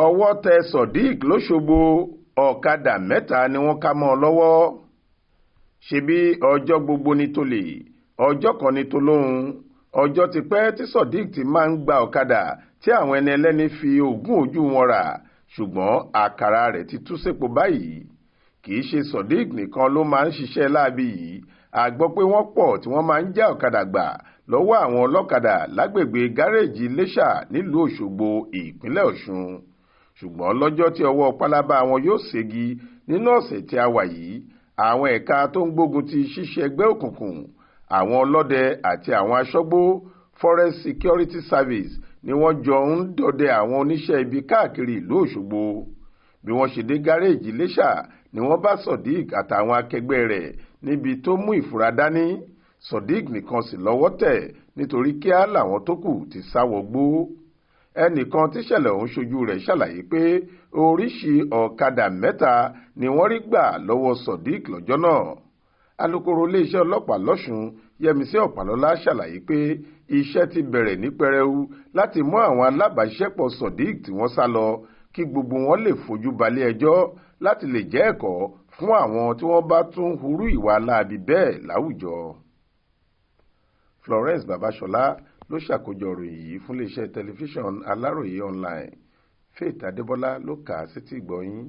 ọwọ́ tẹ Surdiq lọ́ṣogbo ọ̀kadà mẹ́ta ni wọ́n ká mọ́ ọ lọ́wọ́. ṣebí ọjọ́ gbogbo ni tolè ọjọ́ kan ni tolóhun. ọjọ́ ti pẹ́ tí Surdiq ti máa ń gba ọ̀kadà tí àwọn ẹni ẹlẹ́ni fi ogún ojú wọn rà, ṣùgbọ́n àkàrà rẹ̀ ti tú sépo báyìí. kì í ṣe Surdiq nìkan ló máa ń ṣiṣẹ́ láabi yìí. a gbọ́ pé wọ́n pọ̀ tí wọ́n máa ń já ọ̀kadà gbà lọ́wọ́ àwọn ọlọ́kadà lágbègbè gáréèjì Iléṣà nílùú Òṣogbo ìpínlẹ̀ Ọ̀ṣun. ṣùgbọ́n lọ́jọ́ tí ọwọ́ pálábá wọn yóò ségi nínú ọ̀sẹ̀ tí a wà yìí, àwọn ẹ̀ka tó ń gbógun ti ṣíṣe ẹgbẹ́ òkùnkùn, àwọn ọlọ́dẹ àti àwọn aṣọ́gbó Forest Security Service ni wọ́n jọ ń dọdẹ àwọn oníṣẹ́ ibi káàkiri ìlú Òṣogbo. bí wọ́n ṣe dé gáréèjì Iléṣà ni wọ́n bá Surdiq àtàwọn akẹgbẹ́ rẹ̀ níbi tó mú ìfura dání. Surdiq nìkan sì lọ́wọ́ tẹ̀ nítorí kíá làwọn tó kù ti sá wọgbó. ẹnìkan tíṣẹ̀lẹ̀ ọ̀hún ṣojú rẹ̀ ṣàlàyé pé oríṣìí ọ̀kadà mẹ́ta ni wọ́n rí gbà lọ́wọ́ Surdiq lọ́jọ́ náà. alukoro iléeṣẹ́ ọlọ́pàá lọ́ṣùn Yẹmisí Ọ̀pálọ́lá ṣàlàyé pé iṣẹ́ ti bẹ̀rẹ̀ ní pẹrẹu láti mú àwọn alábàáṣiṣẹ́pọ̀ Surdiq tí wọ́n sá lọ kí gbogbo wọn lè fojú balẹ̀ ẹjọ́ láti lè jẹ́ ẹ̀kọ́ fún àwọn tí wọ́n bá tún hurú ìwà láabi bẹ́ẹ̀ láwùjọ. Florence Babasola ló ṣàkójọ ìròyìn yìí fún iléeṣẹ́ tẹlifíṣàn Aláròye online. Faith Adébọ́lá ló kà á sétí ìgbọ́ yín.